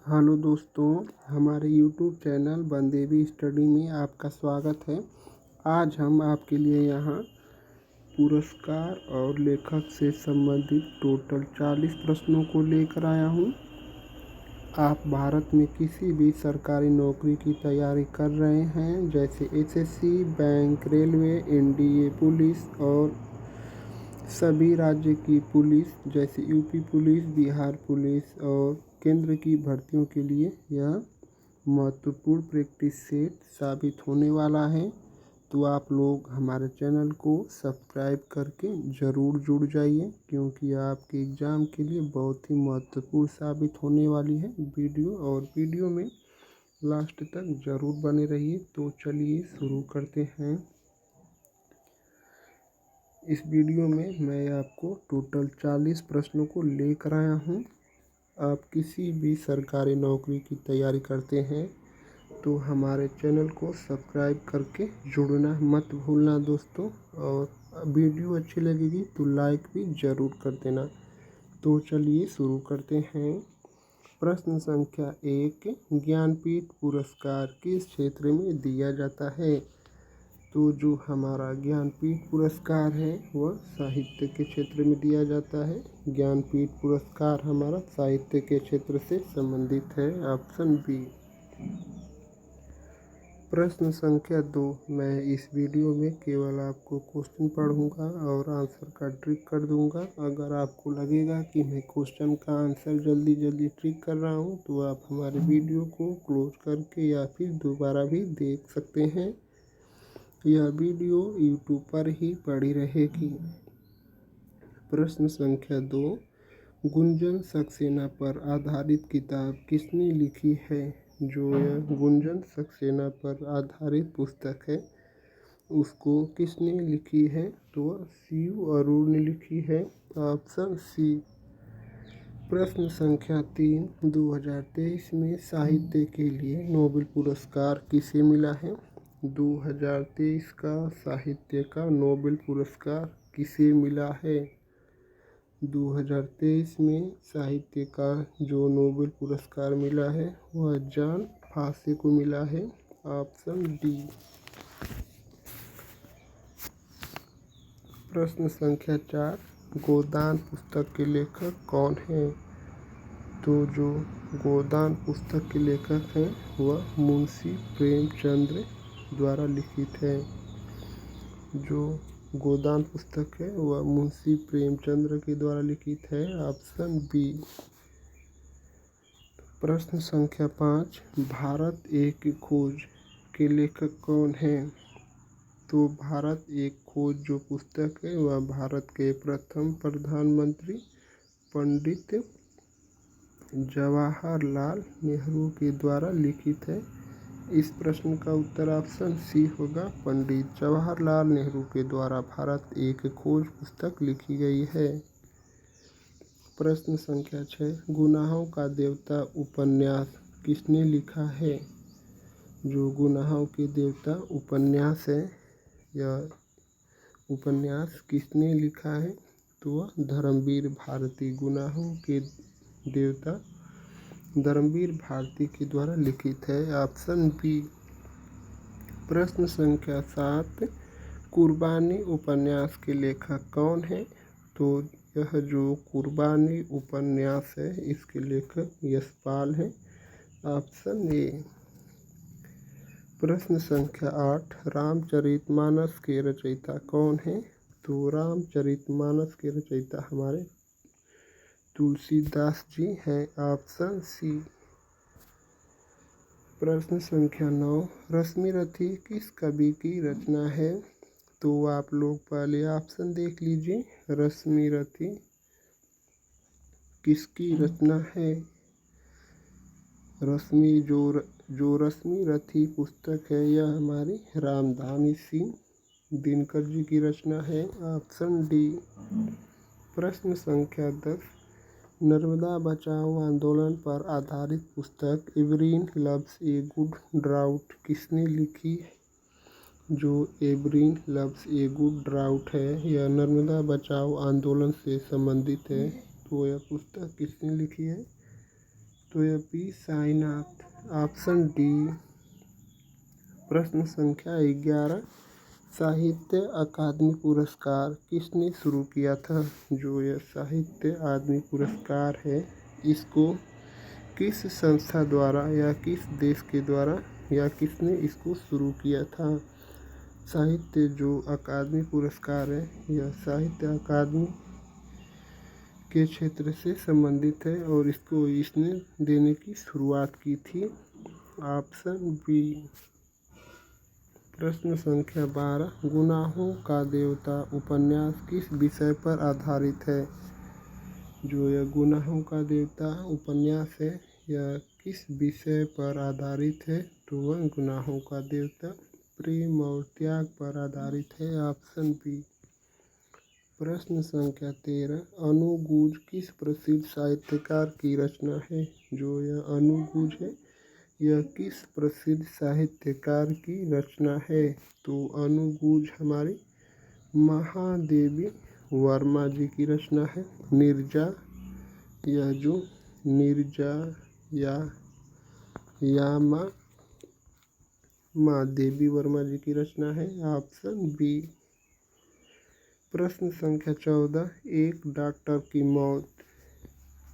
Hello दोस्तों, हमारे YouTube channel बंदेवी study में आपका स्वागत है। आज हम आपके लिए यहाँ पुरस्कार और लेखक से संबंधित टोटल 40 प्रश्नों को लेकर आया हूँ। आप भारत में किसी भी सरकारी नौकरी की तैयारी कर रहे हैं, जैसे SSC, bank, railway, NDA, police और सभी राज्य की पुलिस जैसे यूपी पुलिस, बिहार पुलिस और केंद्र की भर्तियों के लिए यह महत्वपूर्ण प्रैक्टिस सेट साबित होने वाला है। तो आप लोग हमारे चैनल को सब्सक्राइब करके ज़रूर जुड़ जाइए, क्योंकि आपके एग्ज़ाम के लिए बहुत ही महत्वपूर्ण साबित होने वाली है वीडियो में लास्ट तक ज़रूर बने रहिए। तो चलिए शुरू करते हैं। इस वीडियो में मैं आपको टोटल 40 प्रश्नों को लेकर आया हूँ। आप किसी भी सरकारी नौकरी की तैयारी करते हैं तो हमारे चैनल को सब्सक्राइब करके जुड़ना मत भूलना दोस्तों, और वीडियो अच्छी लगेगी तो लाइक भी ज़रूर कर देना। तो चलिए शुरू करते हैं। प्रश्न संख्या 1, ज्ञानपीठ पुरस्कार किस क्षेत्र में दिया जाता है? तो जो हमारा ज्ञानपीठ पुरस्कार है वह साहित्य के क्षेत्र में दिया जाता है। ज्ञानपीठ पुरस्कार हमारा साहित्य के क्षेत्र से संबंधित है, ऑप्शन बी। प्रश्न संख्या 2, मैं इस वीडियो में केवल आपको क्वेश्चन पढ़ूंगा और आंसर का ट्रिक कर दूंगा। अगर आपको लगेगा कि मैं क्वेश्चन का आंसर जल्दी ट्रिक कर रहा हूं, तो आप हमारे वीडियो को क्लोज करके या फिर दोबारा भी देख सकते हैं। यह वीडियो यूट्यूब पर ही पड़ी रहेगी। प्रश्न संख्या 2, गुंजन सक्सेना पर आधारित किताब किसने लिखी है? जो यह गुंजन सक्सेना पर आधारित पुस्तक है उसको किसने लिखी है? तो वह शिव अरुण ने लिखी है, ऑप्शन सी। प्रश्न संख्या 3, 2023 में साहित्य के लिए नोबेल पुरस्कार किसे मिला है? 2023 का साहित्य का नोबेल पुरस्कार किसे मिला है? 2023 में साहित्य का जो नोबेल पुरस्कार मिला है वह जॉन फासे को मिला है, ऑप्शन डी। प्रश्न संख्या 4, गोदान पुस्तक के लेखक कौन हैं? तो जो गोदान पुस्तक के लेखक हैं वह मुंशी प्रेमचंद्र द्वारा लिखित है। जो गोदान पुस्तक है वह मुंशी प्रेमचंद्र के द्वारा लिखित है, ऑप्शन बी। प्रश्न संख्या 5, भारत एक खोज के लेखक कौन हैं? तो भारत एक खोज जो पुस्तक है वह भारत के प्रथम प्रधानमंत्री पंडित जवाहरलाल नेहरू के द्वारा लिखित है। इस प्रश्न का उत्तर ऑप्शन सी होगा, पंडित जवाहरलाल नेहरू के द्वारा भारत एक खोज पुस्तक लिखी गई है। प्रश्न संख्या 6, गुनाहों का देवता उपन्यास किसने लिखा है? जो गुनाहों के देवता उपन्यास है, यह उपन्यास किसने लिखा है? तो वह धर्मवीर भारती, गुनाहों के देवता धर्मवीर भारती के द्वारा लिखित है, ऑप्शन बी। प्रश्न संख्या 7, कुर्बानी उपन्यास के लेखक कौन है? तो यह जो कुर्बानी उपन्यास है इसके लेखक यशपाल हैं, ऑप्शन ए। प्रश्न संख्या 8, रामचरितमानस के रचयिता कौन है? तो रामचरितमानस के रचयिता हमारे तुलसीदास जी हैं, ऑप्शन सी। प्रश्न संख्या 9, रश्मिरथी किस कवि की रचना है? तो आप लोग पहले ऑप्शन देख लीजिए, रश्मिरथी किसकी रचना है? जो रश्मिरथी पुस्तक है यह हमारी रामधानी सिंह दिनकर जी की रचना है, ऑप्शन डी। प्रश्न संख्या 10, नर्मदा बचाओ आंदोलन पर आधारित पुस्तक एवरीन लव्स ए गुड ड्राउट किसने लिखी? जो एवरीन लव्स ए गुड ड्राउट है यह नर्मदा बचाओ आंदोलन से संबंधित है। तो यह पुस्तक किसने लिखी है? तो यह पी साईनाथ। Option D. प्रश्न संख्या 11, साहित्य अकादमी पुरस्कार किसने शुरू किया था? जो यह साहित्य अकादमी पुरस्कार है, इसको किस संस्था द्वारा या किस देश के द्वारा या किसने इसको शुरू किया था? साहित्य जो अकादमी पुरस्कार है, यह साहित्य अकादमी के क्षेत्र से संबंधित है और इसने देने की शुरुआत की थी। Option B. प्रश्न संख्या 12, गुनाहों का देवता उपन्यास किस विषय पर आधारित है? जो यह गुनाहों का देवता उपन्यास है, यह किस विषय पर आधारित है? तो वह गुनाहों का देवता प्रेम और त्याग पर आधारित है। Option B. प्रश्न संख्या 13, अनुगूज किस प्रसिद्ध साहित्यकार की रचना है? जो यह अनुगूज है, यह किस प्रसिद्ध साहित्यकार की रचना है? तो अनुगूज हमारी महादेवी वर्मा जी की रचना है। नीरजा, यह जो नीरजा या महादेवी वर्मा जी की रचना है। Option B. प्रश्न संख्या 14, एक डॉक्टर की मौत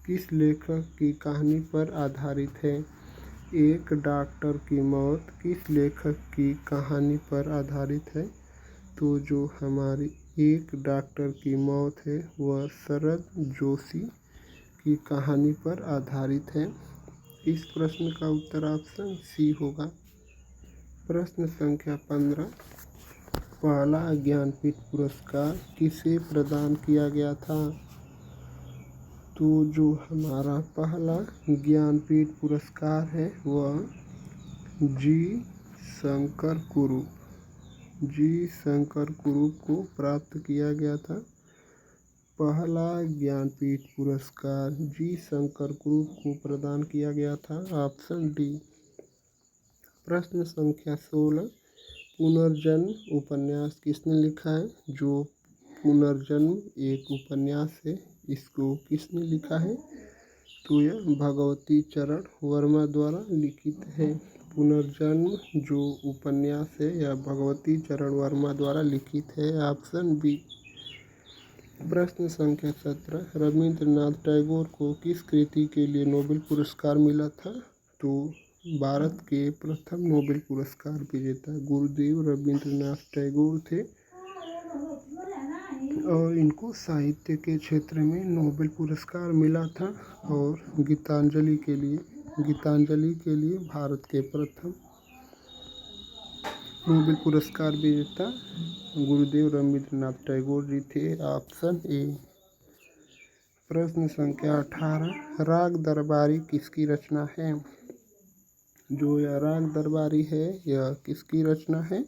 किस लेखक की कहानी पर आधारित है? एक डॉक्टर की मौत किस लेखक की कहानी पर आधारित है? तो जो हमारी एक डॉक्टर की मौत है, वह शरद जोशी की कहानी पर आधारित है। इस प्रश्न का उत्तर ऑप्शन सी होगा। प्रश्न संख्या 15, पहला ज्ञानपीठ पुरस्कार किसे प्रदान किया गया था? तो जो हमारा पहला ज्ञानपीठ पुरस्कार है, वह जी शंकर कुरूप को प्राप्त किया गया था। पहला ज्ञानपीठ पुरस्कार जी शंकर कुरूप को प्रदान किया गया था। Option D. प्रश्न संख्या 16, पुनर्जन्म उपन्यास किसने लिखा है? जो पुनर्जन्म एक उपन्यास है, इसको किसने लिखा है? तो यह भगवती चरण वर्मा द्वारा लिखित है। पुनर्जन्म जो उपन्यास है, यह भगवती चरण वर्मा द्वारा लिखित है। Option B. प्रश्न संख्या 17, रविंद्रनाथ टैगोर को किस कृति के लिए नोबेल पुरस्कार मिला था? तो भारत के प्रथम नोबेल पुरस्कार विजेता गुरुदेव रविंद्रनाथ टैगोर थे और इनको साहित्य के क्षेत्र में नोबेल पुरस्कार मिला था। और गीतांजलि के लिए भारत के प्रथम नोबेल पुरस्कार विजेता गुरुदेव रविंद्रनाथ टैगोर जी थे। Option A. प्रश्न संख्या 18, राग दरबारी किसकी रचना है? जो यह राग दरबारी है, यह किसकी रचना है?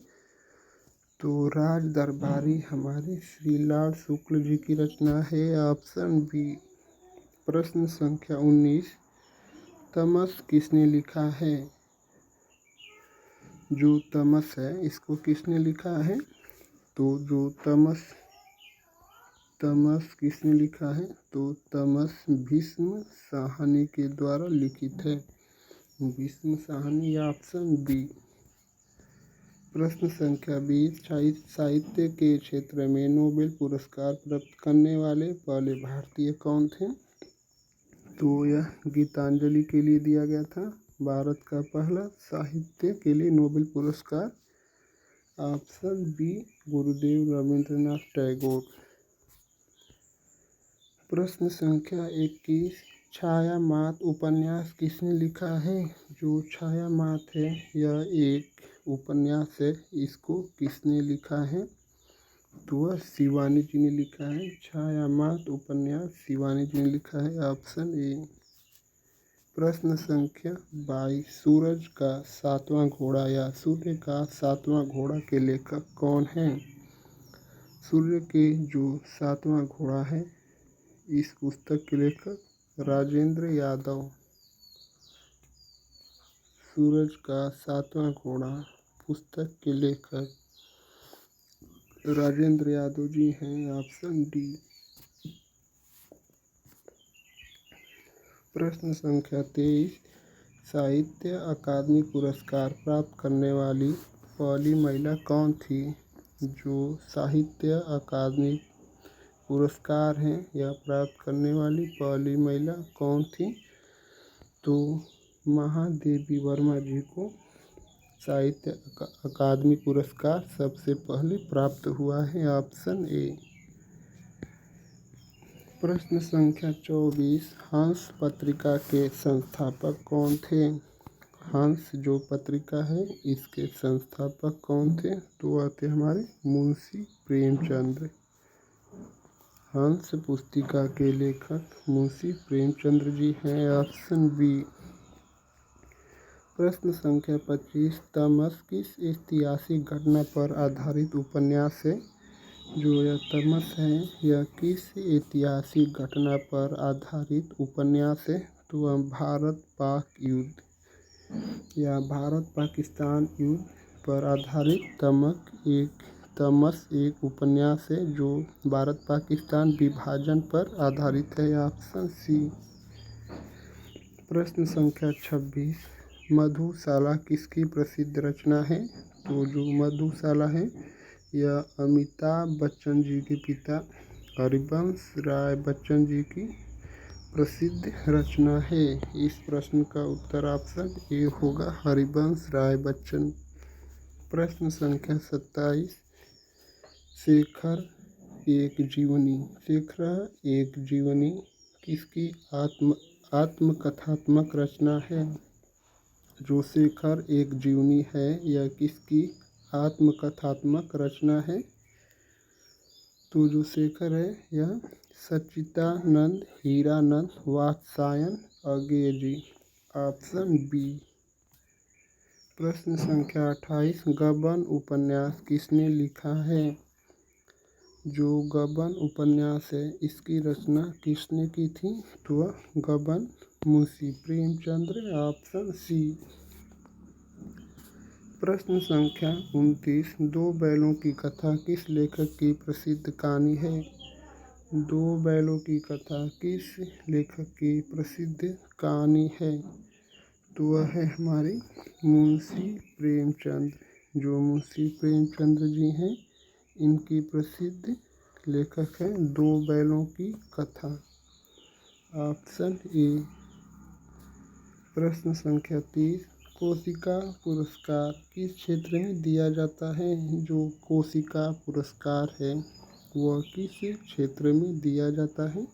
तो राग दरबारी हमारे श्री लाल शुक्ल जी की रचना है। Option B. प्रश्न संख्या 19, तमस किसने लिखा है? जो तमस है, इसको किसने लिखा है? तो जो तमस किसने लिखा है? तो तमस भीष्म साहनी के द्वारा लिखित है। भीष्म साहनी। Option B. प्रश्न संख्या 20, साहित्य के क्षेत्र में नोबेल पुरस्कार प्राप्त करने वाले पहले भारतीय कौन थे? तो यह गीतांजलि के लिए दिया गया था, भारत का पहला साहित्य के लिए नोबेल पुरस्कार। Option B, Gurudev Rabindranath Tagore. प्रश्न संख्या 21, छायामात उपन्यास किसने लिखा है? जो छायामात है, यह एक उपन्यास है, इसको किसने लिखा है? तो वह शिवानी जी ने लिखा है। छायामात उपन्यास शिवानी जी ने लिखा है। Option A. प्रश्न संख्या 22, सूरज का सातवां घोड़ा या सूर्य का सातवां घोड़ा के लेखक कौन हैं? सूर्य के जो सातवां घोड़ा है, इस पुस्तक के लेखक राजेंद्र यादव। सूरज का सातवां घोड़ा पुस्तक के लेखक राजेंद्र यादव जी हैं। Option D. प्रश्न संख्या 23, साहित्य अकादमी पुरस्कार प्राप्त करने वाली पहली महिला कौन थी? जो साहित्य अकादमी पुरस्कार हैं यह प्राप्त करने वाली पहली महिला कौन थी? तो महादेवी वर्मा जी को साहित्य अकादमी पुरस्कार सबसे पहले प्राप्त हुआ है। Option A. प्रश्न संख्या 24, हंस पत्रिका के संस्थापक कौन थे? हंस जो पत्रिका है इसके संस्थापक कौन थे? तो वह थे हमारे मुंशी प्रेमचंद्र। हंस पुस्तिका के लेखक मुंशी प्रेमचंद्र जी हैं। Option B. प्रश्न संख्या 25, तमस किस ऐतिहासिक घटना पर आधारित उपन्यास है? जो यह तमस है यह किस ऐतिहासिक घटना पर आधारित उपन्यास है? तो वह भारत पाक युद्ध या भारत पाकिस्तान युद्ध पर आधारित तमस एक उपन्यास है जो भारत पाकिस्तान विभाजन पर आधारित है। Option C. प्रश्न संख्या 26, मधुशाला किसकी प्रसिद्ध रचना है? तो जो मधुशाला है यह अमिताभ बच्चन जी के पिता हरिवंश राय बच्चन जी की प्रसिद्ध रचना है। इस प्रश्न का उत्तर ऑप्शन ए होगा, हरिवंश राय बच्चन। प्रश्न संख्या 27, शेखर एक जीवनी किसकी आत्मकथात्मक रचना है? जो शेखर एक जीवनी है यह किसकी आत्मकथात्मक रचना है? तो जो शेखर है यह सच्चिदानंद हीरानंद वात्स्यायन अगेय जी। Option B. प्रश्न संख्या 28, गबन उपन्यास किसने लिखा है? जो गबन उपन्यास है इसकी रचना किसने की थी? तो वह गबन मुंशी प्रेमचंद्र। Option C. प्रश्न संख्या 29, दो बैलों की कथा किस लेखक की प्रसिद्ध कहानी है? दो बैलों की कथा किस लेखक की प्रसिद्ध कहानी है? तो वह है हमारे मुंशी प्रेमचंद्र। जो मुंशी प्रेमचंद्र जी हैं इनकी प्रसिद्ध लेखक है दो बैलों की कथा। Option A. प्रश्न संख्या 30, कोशिका पुरस्कार किस क्षेत्र में दिया जाता है? जो कोशिका पुरस्कार है वह किस क्षेत्र में दिया जाता है?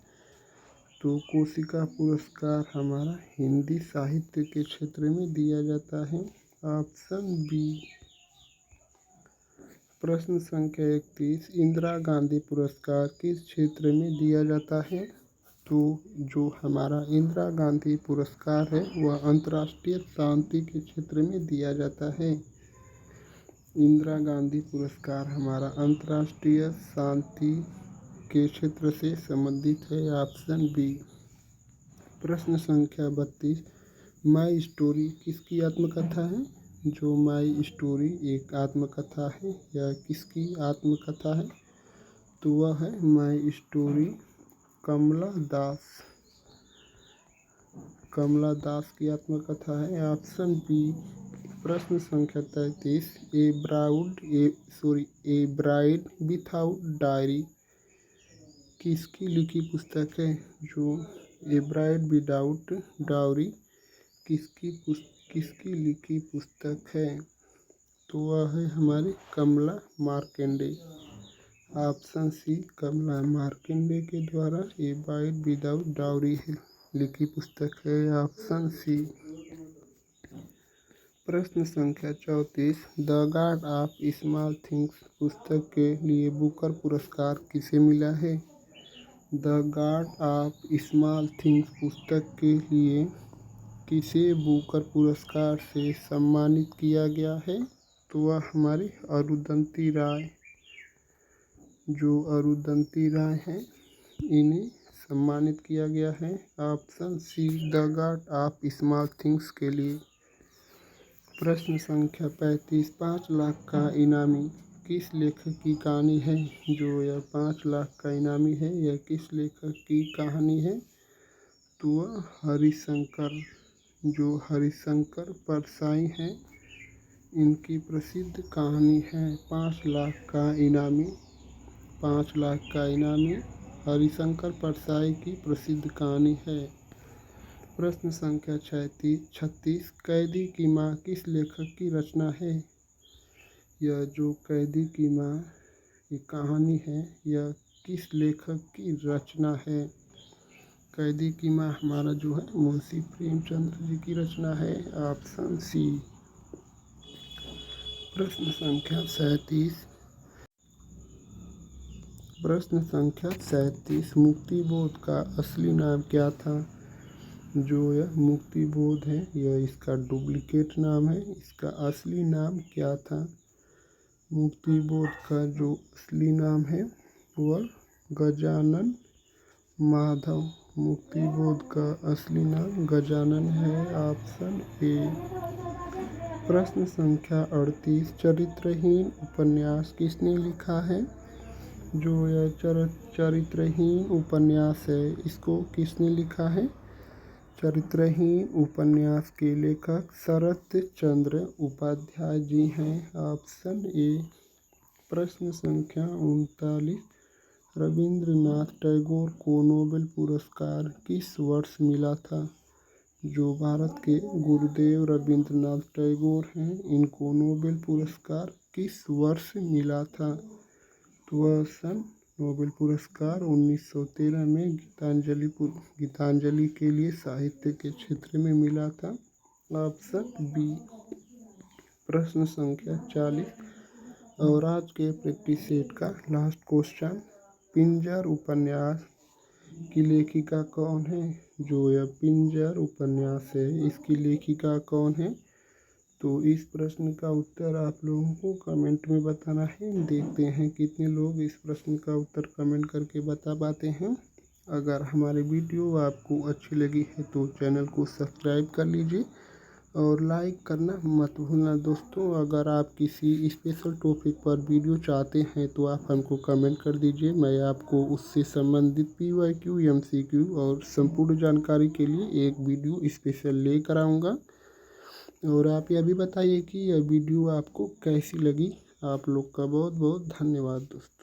तो कोशिका पुरस्कार हमारा हिंदी साहित्य के क्षेत्र में दिया जाता है। Option B. प्रश्न संख्या 31, इंदिरा गांधी पुरस्कार किस क्षेत्र में दिया जाता है? तो जो हमारा इंदिरा गांधी पुरस्कार है वह अंतर्राष्ट्रीय शांति के क्षेत्र में दिया जाता है। इंदिरा गांधी पुरस्कार हमारा अंतर्राष्ट्रीय शांति के क्षेत्र से संबंधित है। Option B. प्रश्न संख्या 32, माई स्टोरी किसकी आत्मकथा है? जो माई स्टोरी एक आत्मकथा है यह किसकी आत्मकथा है? तो वह है माई स्टोरी कमला दास की आत्मकथा है। Option B. प्रश्न संख्या 33, ए ब्राइड विथआउट डायरी किसकी लिखी पुस्तक है? जो ए ब्राइड विदाउट डाउरी किसकी लिखी पुस्तक है? तो वह है हमारी कमला मार्कंडे। ऑप्शन सी, कमला मार्कंडे के द्वारा ए ब्राइड विदाउट डाउरी लिखी पुस्तक है। Option C. प्रश्न संख्या 34, the god of small things पुस्तक के लिए बुकर पुरस्कार किसे मिला है? The god of small things पुस्तक के लिए किसे बुकर पुरस्कार से सम्मानित किया गया है? तो वह हमारी अरुंधति राय। जो अरुंधति राय हैं इन्हें सम्मानित किया गया है। Option C, the god of small things के लिए। प्रश्न संख्या 35, 5 लाख का इनामी किस लेखक की कहानी है? जो यह 5 लाख का इनामी है यह किस लेखक की कहानी है? तो वह हरिशंकर, जो हरिशंकर परसाई हैं, इनकी प्रसिद्ध कहानी है 5 लाख का इनामी। 5 लाख का इनामी हरिशंकर परसाई की प्रसिद्ध कहानी है। प्रश्न संख्या 36, कैदी की माँ किस लेखक की रचना है? यह जो कैदी की माँ ये कहानी है, यह किस लेखक की रचना है? कैदी की माँ हमारा जो है मुंशी प्रेमचंद जी की रचना है, ऑप्शन सी। प्रश्न संख्या 37, मुक्तिबोध का असली नाम क्या था? जो यह मुक्तिबोध है, यह इसका डुप्लीकेट नाम है। इसका असली नाम क्या था? मुक्तिबोध का जो असली नाम है वह गजानन माधव। मुक्तिबोध का असली नाम गजानन है, ऑप्शन ए। प्रश्न संख्या 38, चरित्रहीन उपन्यास किसने लिखा है? जो यह चरित्रहीन उपन्यास है, इसको किसने लिखा है? चरित्रहीन उपन्यास के लेखक शरत चंद्र उपाध्याय जी हैं, ऑप्शन ए। प्रश्न संख्या 39, रविंद्रनाथ टैगोर को नोबेल पुरस्कार किस वर्ष मिला था? जो भारत के गुरुदेव रविंद्रनाथ टैगोर हैं, इनको नोबेल पुरस्कार किस वर्ष मिला था? तो वह सन नोबेल पुरस्कार 1913 में गीतांजलि के लिए साहित्य के क्षेत्र में मिला था, ऑप्शन बी। प्रश्न संख्या 40, और आज के प्रैक्टिस सेट का लास्ट क्वेश्चन, पिंजर उपन्यास की लेखिका कौन है? जो यह पिंजर उपन्यास है, इसकी लेखिका कौन है? तो इस प्रश्न का उत्तर आप लोगों को कमेंट में बताना है। देखते हैं कितने लोग इस प्रश्न का उत्तर कमेंट करके बता पाते हैं। अगर हमारी वीडियो आपको अच्छी लगी है तो चैनल को सब्सक्राइब कर लीजिए और लाइक करना मत भूलना दोस्तों। अगर आप किसी स्पेशल टॉपिक पर वीडियो चाहते हैं तो आप हमको कमेंट कर दीजिए। मैं आपको उससे संबंधित PYQ, MCQ और संपूर्ण जानकारी के लिए एक वीडियो स्पेशल लेकर आऊँगा। और आप यह भी बताइए कि यह वीडियो आपको कैसी लगी। आप लोग का बहुत बहुत धन्यवाद दोस्तों।